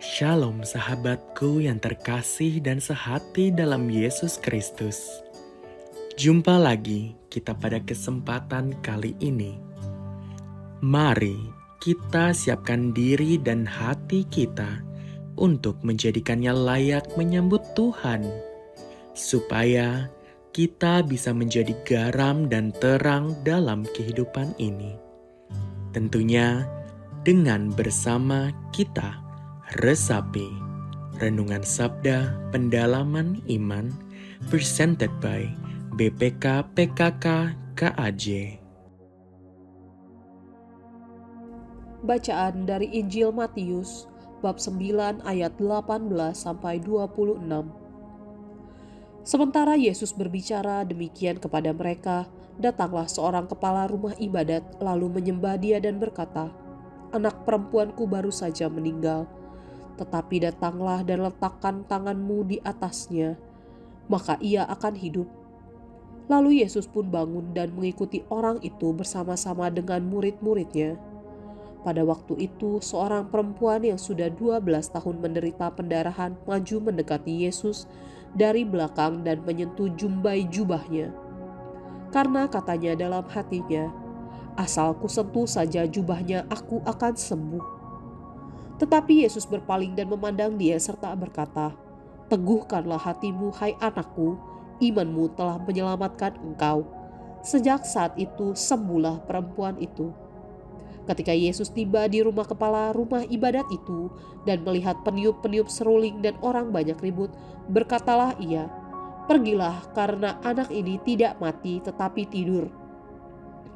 Shalom sahabatku yang terkasih dan sehati dalam Yesus Kristus. Jumpa lagi kita pada kesempatan kali ini. Mari kita siapkan diri dan hati kita untuk menjadikannya layak menyambut Tuhan, supaya kita bisa menjadi garam dan terang dalam kehidupan ini. Tentunya dengan bersama kita resapi Renungan Sabda Pendalaman Iman presented by BPK PKK KAJ. Bacaan dari Injil Matius bab 9 ayat 18 sampai 26. Sementara Yesus berbicara demikian kepada mereka, datanglah seorang kepala rumah ibadat lalu menyembah dia dan berkata, "Anak perempuanku baru saja meninggal, tetapi datanglah dan letakkan tanganmu di atasnya, maka ia akan hidup." Lalu Yesus pun bangun dan mengikuti orang itu bersama-sama dengan murid-muridnya. Pada waktu itu, seorang perempuan yang sudah 12 tahun menderita pendarahan maju mendekati Yesus dari belakang dan menyentuh jumbai jubahnya. Karena katanya dalam hatinya, "Asal kusentuh saja jubahnya, aku akan sembuh." Tetapi Yesus berpaling dan memandang dia serta berkata, "Teguhkanlah hatimu, hai anakku, imanmu telah menyelamatkan engkau." Sejak saat itu sembuhlah perempuan itu. Ketika Yesus tiba di rumah kepala rumah ibadat itu dan melihat peniup-peniup seruling dan orang banyak ribut, berkatalah ia, "Pergilah, karena anak ini tidak mati tetapi tidur."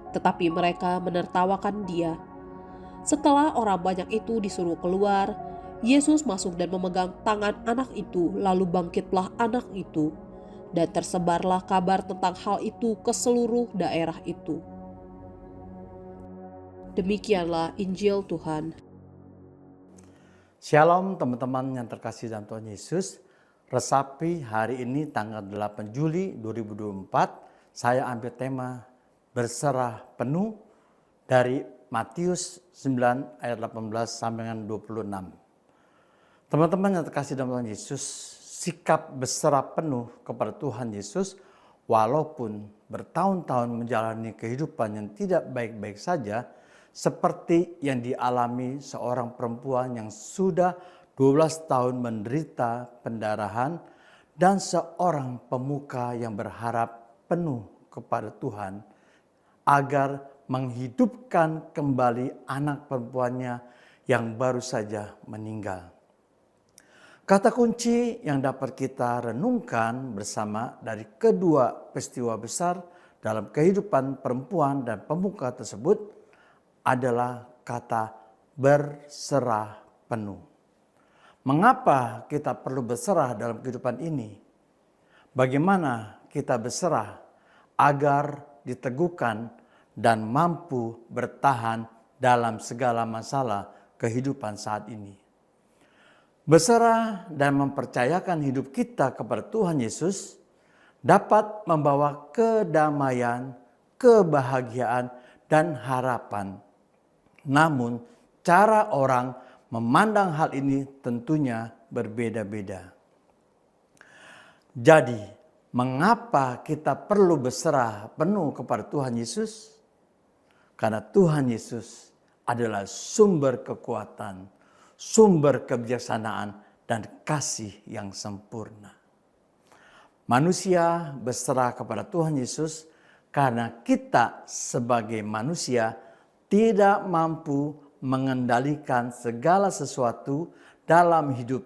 Tetapi mereka menertawakan dia. Setelah orang banyak itu disuruh keluar, Yesus masuk dan memegang tangan anak itu, lalu bangkitlah anak itu, dan tersebarlah kabar tentang hal itu ke seluruh daerah itu. Demikianlah Injil Tuhan. Shalom teman-teman yang terkasih dalam Tuhan Yesus. Resapi hari ini tanggal 8 Juli 2024. Saya ambil tema berserah penuh dari Matius 9 ayat 18 sampai dengan 26. Teman-teman yang terkasih dalam Tuhan Yesus, sikap berserah penuh kepada Tuhan Yesus walaupun bertahun-tahun menjalani kehidupan yang tidak baik-baik saja, seperti yang dialami seorang perempuan yang sudah 12 tahun menderita pendarahan dan seorang pemuka yang berharap penuh kepada Tuhan agar menghidupkan kembali anak perempuannya yang baru saja meninggal. Kata kunci yang dapat kita renungkan bersama dari kedua peristiwa besar dalam kehidupan perempuan dan pemuka tersebut adalah kata berserah penuh. Mengapa kita perlu berserah dalam kehidupan ini? Bagaimana kita berserah agar diteguhkan dan mampu bertahan dalam segala masalah kehidupan saat ini? Berserah dan mempercayakan hidup kita kepada Tuhan Yesus dapat membawa kedamaian, kebahagiaan, dan harapan. Namun, cara orang memandang hal ini tentunya berbeda-beda. Jadi, mengapa kita perlu berserah penuh kepada Tuhan Yesus? Karena Tuhan Yesus adalah sumber kekuatan, sumber kebijaksanaan, dan kasih yang sempurna. Manusia berserah kepada Tuhan Yesus karena kita sebagai manusia tidak mampu mengendalikan segala sesuatu dalam hidup,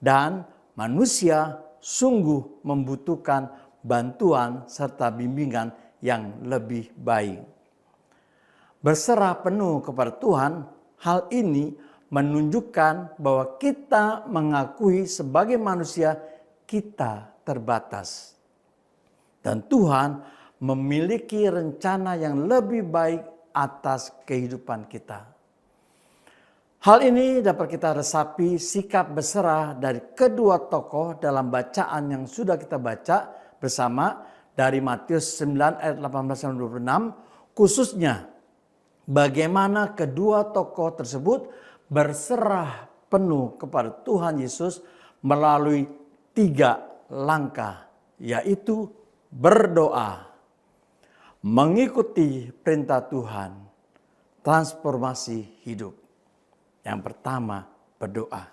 dan manusia sungguh membutuhkan bantuan serta bimbingan yang lebih baik. Berserah penuh kepada Tuhan, hal ini menunjukkan bahwa kita mengakui sebagai manusia kita terbatas. Dan Tuhan memiliki rencana yang lebih baik atas kehidupan kita. Hal ini dapat kita resapi sikap berserah dari kedua tokoh dalam bacaan yang sudah kita baca bersama dari Matius 9 ayat 18-26, khususnya bagaimana kedua tokoh tersebut berserah penuh kepada Tuhan Yesus melalui 3 langkah, yaitu berdoa, mengikuti perintah Tuhan, transformasi hidup. Yang pertama, berdoa.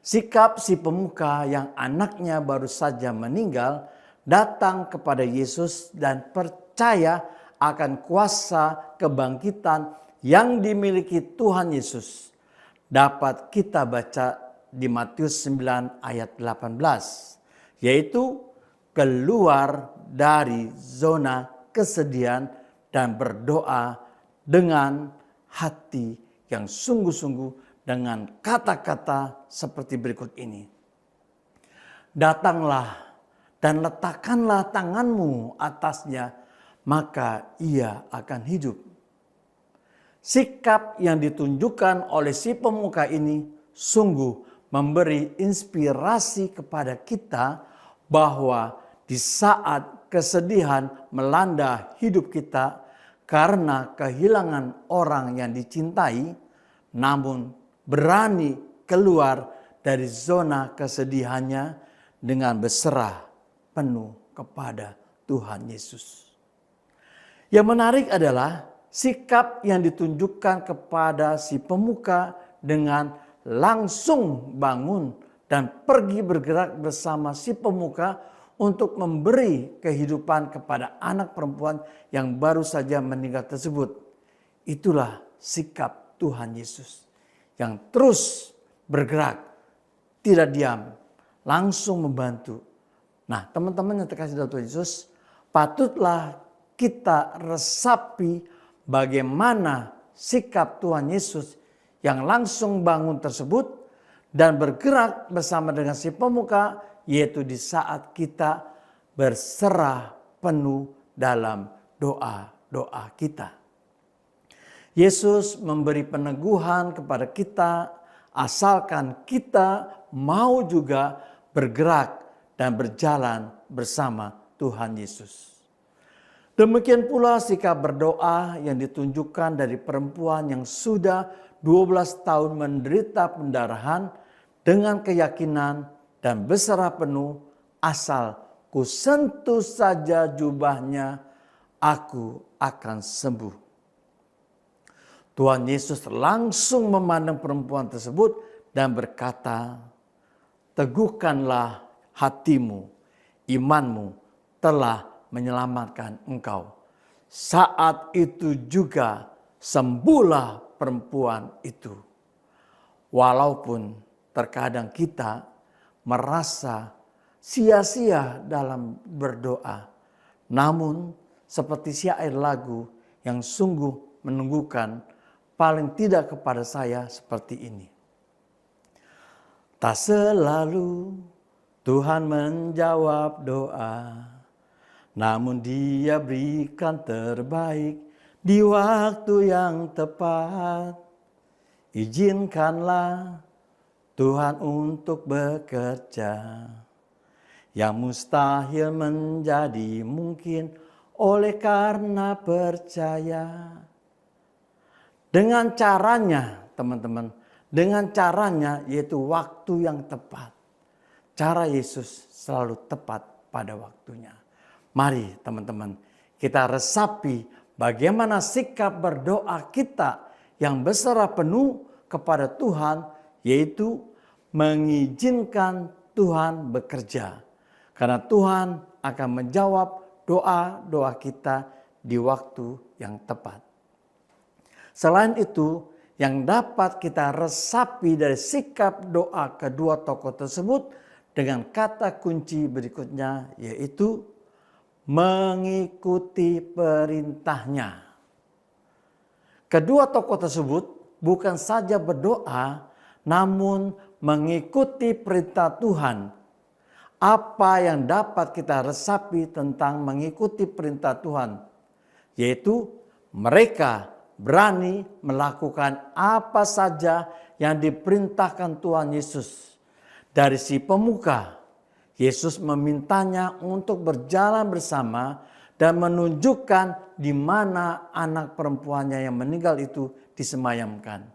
Sikap si pemuka yang anaknya baru saja meninggal datang kepada Yesus dan percaya akan kuasa kebangkitan yang dimiliki Tuhan Yesus. Dapat kita baca di Matius 9 ayat 18, yaitu keluar dari zona kesedihan dan berdoa dengan hati yang sungguh-sungguh dengan kata-kata seperti berikut ini. Datanglah dan letakkanlah tanganmu atasnya, maka ia akan hidup. Sikap yang ditunjukkan oleh si pemuka ini sungguh memberi inspirasi kepada kita bahwa di saat kesedihan melanda hidup kita karena kehilangan orang yang dicintai, namun berani keluar dari zona kesedihannya dengan berserah penuh kepada Tuhan Yesus. Yang menarik adalah sikap yang ditunjukkan kepada si pemuka dengan langsung bangun dan pergi bergerak bersama si pemuka untuk memberi kehidupan kepada anak perempuan yang baru saja meninggal tersebut. Itulah sikap Tuhan Yesus yang terus bergerak, tidak diam, langsung membantu. Nah, teman-teman yang terkasih dalam Tuhan Yesus, patutlah kita resapi bagaimana sikap Tuhan Yesus yang langsung bangun tersebut dan bergerak bersama dengan si pemuka, yaitu di saat kita berserah penuh dalam doa-doa kita. Yesus memberi peneguhan kepada kita asalkan kita mau juga bergerak dan berjalan bersama Tuhan Yesus. Demikian pula sikap berdoa yang ditunjukkan dari perempuan yang sudah 12 tahun menderita pendarahan dengan keyakinan dan berserah penuh, asal ku sentuh saja jubahnya, aku akan sembuh. Tuhan Yesus langsung memandang perempuan tersebut dan berkata, teguhkanlah hatimu, imanmu telah menyelamatkan engkau. Saat itu juga sembuhlah perempuan itu. Walaupun terkadang kita merasa sia-sia dalam berdoa, namun seperti syair lagu yang sungguh menunggukan, paling tidak kepada saya seperti ini. Tak selalu Tuhan menjawab doa, namun Dia berikan terbaik di waktu yang tepat. Izinkanlah Tuhan untuk bekerja, yang mustahil menjadi mungkin oleh karena percaya. Dengan caranya, teman-teman, dengan caranya yaitu waktu yang tepat. Cara Yesus selalu tepat pada waktunya. Mari teman-teman, kita resapi bagaimana sikap berdoa kita yang berserah penuh kepada Tuhan, yaitu mengizinkan Tuhan bekerja. Karena Tuhan akan menjawab doa-doa kita di waktu yang tepat. Selain itu, yang dapat kita resapi dari sikap doa kedua tokoh tersebut dengan kata kunci berikutnya, yaitu mengikuti perintahnya. Kedua tokoh tersebut bukan saja berdoa, namun mengikuti perintah Tuhan. Apa yang dapat kita resapi tentang mengikuti perintah Tuhan? Yaitu mereka berani melakukan apa saja yang diperintahkan Tuhan Yesus. Dari si pemuka, Yesus memintanya untuk berjalan bersama dan menunjukkan di mana anak perempuannya yang meninggal itu disemayamkan.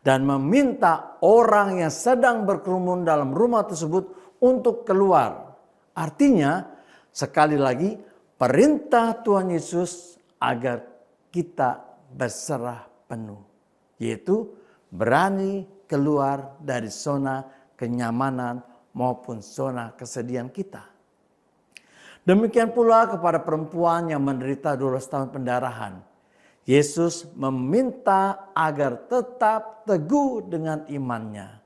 dan meminta orang yang sedang berkerumun dalam rumah tersebut untuk keluar. Artinya, sekali lagi, perintah Tuhan Yesus agar kita berserah penuh, yaitu berani keluar dari zona kenyamanan maupun zona kesedihan kita. Demikian pula kepada perempuan yang menderita 12 tahun pendarahan. Yesus meminta agar tetap teguh dengan imannya.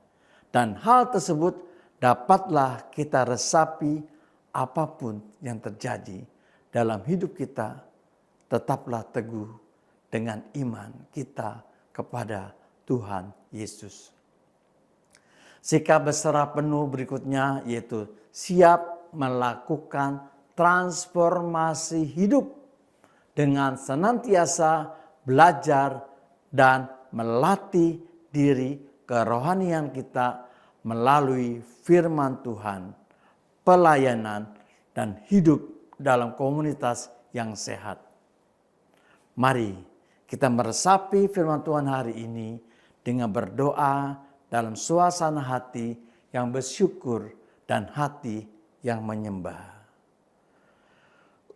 Dan hal tersebut dapatlah kita resapi apapun yang terjadi dalam hidup kita. Tetaplah teguh dengan iman kita kepada Tuhan Yesus. Sikap berserah penuh berikutnya yaitu siap melakukan transformasi hidup dengan senantiasa belajar dan melatih diri kerohanian kita melalui firman Tuhan, pelayanan, dan hidup dalam komunitas yang sehat. Mari kita meresapi firman Tuhan hari ini dengan berdoa dalam suasana hati yang bersyukur dan hati yang menyembah.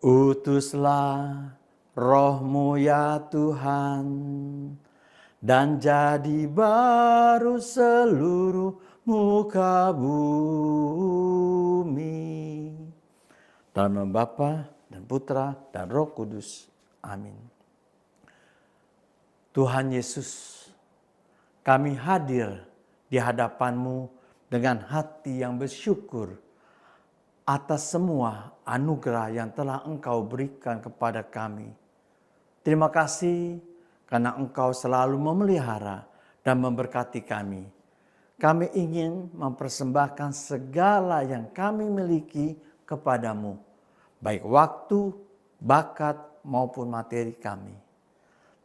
Utuslah Roh-Mu ya Tuhan, dan jadi baru seluruh muka bumi. Dalam nama Bapa dan Putra dan Roh Kudus. Amin. Tuhan Yesus, kami hadir di hadapan-Mu dengan hati yang bersyukur atas semua anugerah yang telah Engkau berikan kepada kami. Terima kasih karena Engkau selalu memelihara dan memberkati kami. Kami ingin mempersembahkan segala yang kami miliki kepadamu, baik waktu, bakat, maupun materi kami.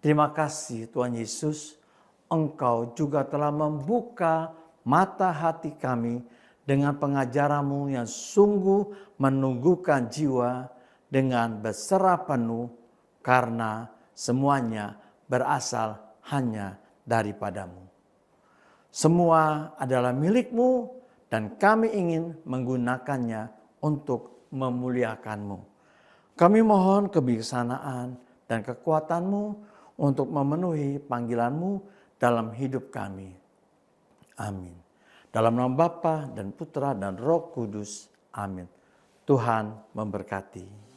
Terima kasih Tuhan Yesus, Engkau juga telah membuka mata hati kami dengan pengajaran-Mu yang sungguh menunggukan jiwa dengan berserah penuh karena semuanya berasal hanya daripada-Mu. Semua adalah milik-Mu dan kami ingin menggunakannya untuk memuliakan-Mu. Kami mohon kebijaksanaan dan kekuatan-Mu untuk memenuhi panggilan-Mu dalam hidup kami. Amin. Dalam nama Bapa dan Putra dan Roh Kudus. Amin. Tuhan memberkati.